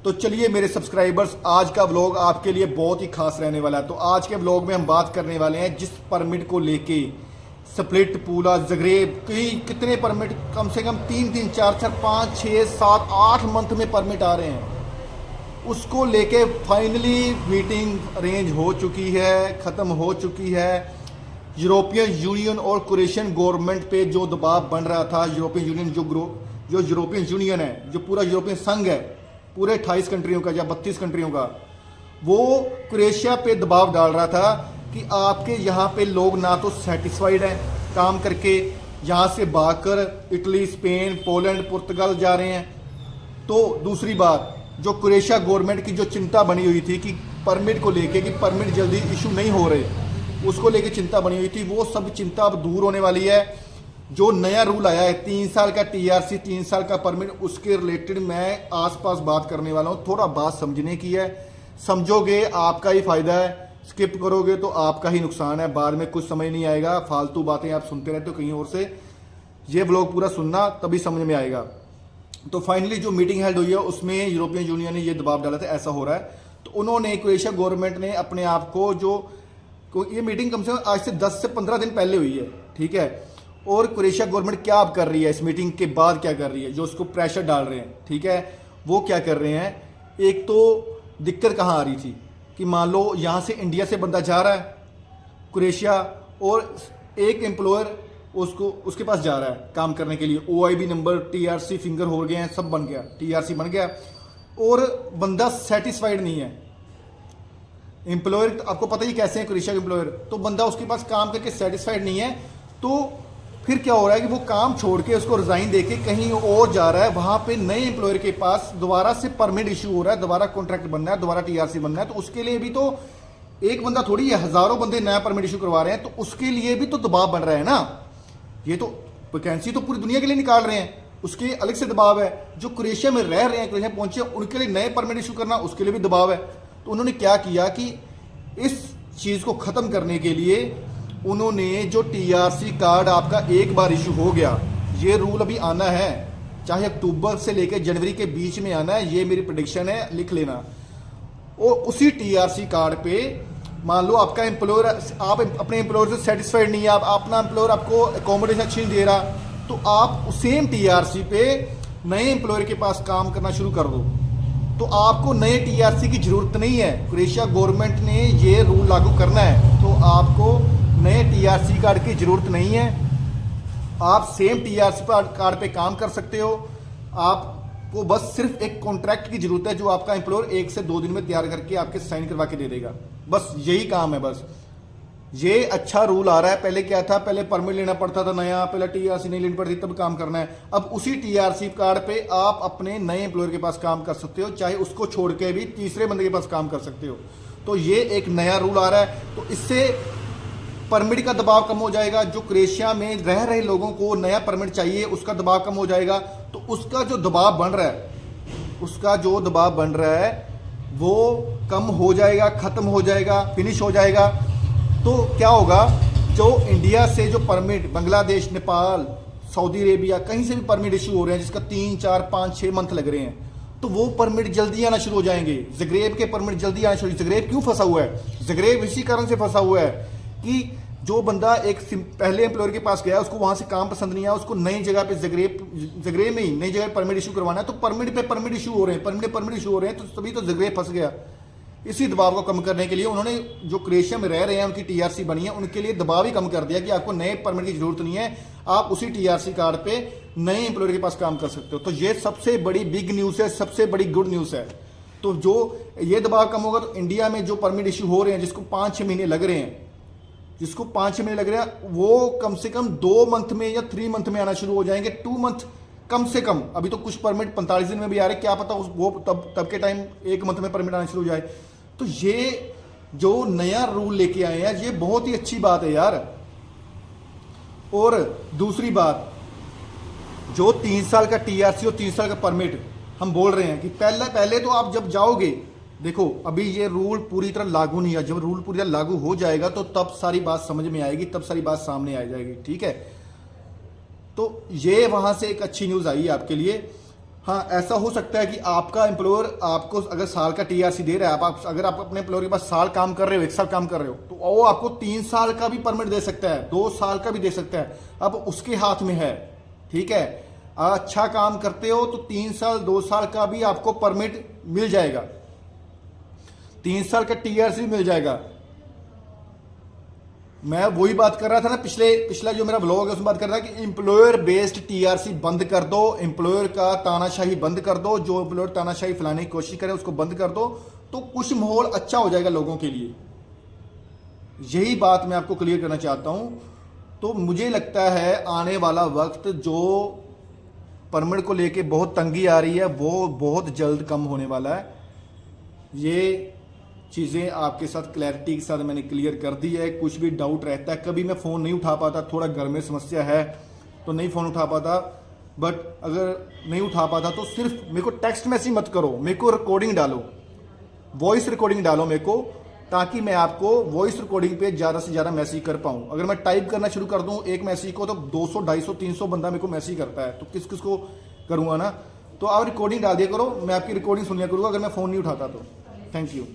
तो चलिए मेरे सब्सक्राइबर्स, आज का व्लॉग आपके लिए बहुत ही खास रहने वाला है। तो आज के व्लॉग में हम बात करने वाले हैं जिस परमिट को लेके स्प्लिट, पूला, ज़ग्रेब, कितने परमिट, कम से कम 3 4 4 5 6 7 8 मंथ में परमिट आ रहे हैं, उसको लेके फाइनली मीटिंग अरेंज हो चुकी है, ख़त्म हो चुकी है। यूरोपियन यूनियन और क्रोएशियन गवर्नमेंट पे जो दबाव बन रहा था, यूरोपियन यूनियन जो यूरोपियन यूनियन है, जो पूरा यूरोपियन संघ है, पूरे 28 कंट्रियों का या 32 कंट्रियों का, वो क्रोएशिया पे दबाव डाल रहा था कि आपके यहाँ पे लोग ना तो सेटिस्फाइड हैं काम करके, यहाँ से भागकर इटली, स्पेन, पोलैंड, पुर्तगाल जा रहे हैं। तो दूसरी बात, जो क्रोएशिया गवर्नमेंट की जो चिंता बनी हुई थी कि परमिट को लेके कि परमिट जल्दी इशू नहीं हो रहे, उसको लेके चिंता बनी हुई थी, वो सब चिंता अब दूर होने वाली है। जो नया रूल आया है 3 साल का टीआरसी, 3 साल का परमिट, उसके रिलेटेड मैं आसपास बात करने वाला हूँ। थोड़ा बात समझने की है, समझोगे आपका ही फायदा है, स्किप करोगे तो आपका ही नुकसान है, बाद में कुछ समझ नहीं आएगा, फालतू बातें आप सुनते रहते हो कहीं और से। ये व्लॉग पूरा सुनना तभी समझ में आएगा। तो फाइनली जो मीटिंग हेल्ड हुई है उसमें यूरोपियन यूनियन ने ये दबाव डाला था ऐसा हो रहा है। तो उन्होंने, क्रोएशिया गवर्नमेंट ने अपने आप को ये मीटिंग कम से कम आज से 10 से 15 दिन पहले हुई है, ठीक है। और क्रोएशिया गवर्नमेंट क्या अब कर रही है, इस मीटिंग के बाद क्या कर रही है, जो उसको प्रेशर डाल रहे हैं, ठीक है, वो क्या कर रहे हैं। एक तो दिक्कत कहाँ आ रही थी कि मान लो यहाँ से इंडिया से बंदा जा रहा है क्रोएशिया, और एक एम्प्लॉयर उसके पास जा रहा है काम करने के लिए, ओआईबी नंबर, टीआरसी फिंगर हो गए हैं, सब बन गया, टीआरसी बन गया, और बंदा सेटिस्फाइड नहीं है। एम्प्लॉयर तो आपको पता ही कैसे है क्रोएशिया के एम्प्लॉयर, तो बंदा उसके पास काम करके सेटिस्फाइड नहीं है, तो फिर क्या हो रहा है कि वो काम छोड़ के उसको रिजाइन देके कहीं और जा रहा है। वहां पे नए एम्प्लॉयर के पास दोबारा से परमिट इशू हो रहा है, दोबारा कॉन्ट्रैक्ट बनना है, दोबारा टीआरसी बनना है। तो उसके लिए भी तो एक बंदा थोड़ी है, हजारों बंदे नया परमिट इशू करवा रहे हैं, तो उसके लिए भी तो दबाव बन रहा है ना। ये तो वैकेंसी तो पूरी दुनिया के लिए निकाल रहे हैं, उसके अलग से दबाव है। जो क्रोएशिया में रह रहे हैं, क्रोएशिया पहुंचे, उनके लिए नए परमिट इशू करना, उसके लिए भी दबाव है। तो उन्होंने क्या किया कि इस चीज़ को ख़त्म करने के लिए उन्होंने जो टीआरसी कार्ड आपका एक बार इशू हो गया, ये रूल अभी आना है, चाहे अक्टूबर से लेकर जनवरी के बीच में आना है, ये मेरी प्रेडिक्शन है, लिख लेना। और उसी टीआरसी कार्ड पे मान लो आपका एम्प्लॉयर, आप अपने एम्प्लॉयर से सेटिस्फाइड नहीं है, आप अपना एम्प्लॉयर आपको अकोमोडेशन अच्छी नहीं दे रहा, तो आप सेम टीआरसी पे नए एम्प्लॉयर के पास काम करना शुरू कर दो। तो आपको नए टीआरसी की जरूरत नहीं है, क्रोएशिया गवर्नमेंट ने ये रूल लागू करना है, तो आपको नए टीआरसी कार्ड की जरूरत नहीं है। आप सेम टीआरसी कार्ड पे काम कर सकते हो। आपको बस सिर्फ एक कॉन्ट्रैक्ट की जरूरत है, जो आपका एम्प्लॉयर 1 से 2 दिन में तैयार करके आपके साइन करवा के दे देगा, बस यही काम है। बस ये अच्छा रूल आ रहा है। पहले क्या था, पहले परमिट लेना पड़ता था नया, पहले टीआरसी नहीं लेनी पड़ती तब काम करना है। अब उसी टीआरसी कार्ड पे आप अपने नए एम्प्लॉयर के पास काम कर सकते हो, चाहे उसको छोड़ के भी तीसरे बंदे के पास काम कर सकते हो। तो ये एक नया रूल आ रहा है, तो इससे परमिट का दबाव कम हो जाएगा। जो क्रोएशिया में रह रहे लोगों को नया परमिट चाहिए, उसका दबाव कम हो जाएगा। तो उसका जो दबाव बन रहा है वो कम हो जाएगा, खत्म हो जाएगा, फिनिश हो जाएगा। तो क्या होगा, जो इंडिया से जो permit Bangladesh, Nepal, Saudi Arabia, कहीं से भी परमिट इशू हो रहे हैं जिसका 3 4 5 6 मंथ लग रहे हैं, तो वो परमिट जल्दी आना शुरू हो जाएंगे। ज़ग्रेब के परमिट जल्दी आना शुरू। ज़ग्रेब क्यों फंसा हुआ है, ज़ग्रेब इसी कारण से फंसा हुआ है कि जो बंदा एक पहले एम्प्लॉयर के पास गया, उसको वहां से काम पसंद नहीं आया, उसको नई जगह पे ज़ग्रेब में ही नई जगह परमिट इशू करवाना है, तो परमिट पे परमिट इशू हो रहे हैं, परमिट इशू हो रहे हैं, तो तभी तो ज़ग्रेब फंस गया। इसी दबाव को कम करने के लिए उन्होंने, जो क्रोएशिया में रह रहे हैं, उनकी टीआरसी बनी है, उनके लिए दबाव ही कम कर दिया कि आपको नए परमिट की जरूरत नहीं है, आप उसी टीआरसी कार्ड पे नए एम्प्लॉयर के पास काम कर सकते हो। तो ये सबसे बड़ी बिग न्यूज़ है, सबसे बड़ी गुड न्यूज़ है। तो जो ये दबाव कम होगा, तो इंडिया में जो परमिट इशू हो रहे हैं, जिसको 5-6 महीने लग रहे हैं, वो कम से कम 2 मंथ में या 3 मंथ में आना शुरू हो जाएंगे, 2 मंथ कम से कम। अभी तो कुछ परमिट 45 दिन में भी आ रहे, क्या पता वो तब के टाइम 1 मंथ में परमिट आना शुरू हो जाए। तो ये जो नया रूल लेके आए हैं, ये बहुत ही अच्छी बात है यार। और दूसरी बात, जो 3 साल का टीआरसी और 3 साल का परमिट हम बोल रहे हैं कि पहले तो आप जब जाओगे, देखो अभी ये रूल पूरी तरह लागू नहीं है, जब रूल पूरी तरह लागू हो जाएगा तो तब सारी बात समझ में आएगी, तब सारी बात सामने आ जाएगी, ठीक है। तो ये वहां से एक अच्छी न्यूज़ आई है आपके लिए। हाँ, ऐसा हो सकता है कि आपका एम्प्लॉयर आपको अगर साल का टीआरसी दे रहा है, अगर आप अपने एम्प्लॉयर के पास साल काम कर रहे हो, 1 साल काम कर रहे हो, तो वो आपको 3 साल का भी परमिट दे सकता है, 2 साल का भी दे सकता है। अब उसके हाथ में है, ठीक है। अच्छा काम करते हो तो 3 साल 2 साल का भी आपको परमिट मिल जाएगा, 3 साल का टीआरसी मिल जाएगा। मैं वही बात कर रहा था ना, पिछला जो मेरा ब्लॉग है उसमें बात कर रहा था कि एम्प्लॉयर बेस्ड टीआरसी बंद कर दो, एम्प्लॉयर का तानाशाही बंद कर दो, जो एम्प्लॉयर तानाशाही फैलाने की कोशिश करे उसको बंद कर दो, तो कुछ माहौल अच्छा हो जाएगा लोगों के लिए। यही बात मैं आपको क्लियर करना चाहता हूं। तो मुझे लगता है आने वाला वक्त जो परमिट को लेके बहुत तंगी आ रही है वो बहुत जल्द कम होने वाला है। ये चीज़ें आपके साथ क्लैरिटी के साथ मैंने क्लियर कर दी है। कुछ भी डाउट रहता है, कभी मैं फ़ोन नहीं उठा पाता, थोड़ा घर में समस्या है तो नहीं फ़ोन उठा पाता, बट अगर नहीं उठा पाता तो सिर्फ मेरे को टेक्स्ट मैसेज मत करो, मेरे को रिकॉर्डिंग डालो, वॉइस रिकॉर्डिंग डालो मेरे को, ताकि मैं आपको वॉइस रिकॉर्डिंग पे ज़्यादा से ज़्यादा मैसेज कर पाऊँ। अगर मैं टाइप करना शुरू कर दूँ एक मैसेज को तो 200 250 300 बंदा मेरे को मैसेज करता है, तो किस किस को करूँगा ना। तो आप रिकॉर्डिंग डाल दिया करो, मैं आपकी रिकॉर्डिंग सुन लिया करूँगा अगर मैं फ़ोन नहीं उठाता तो। Thank you.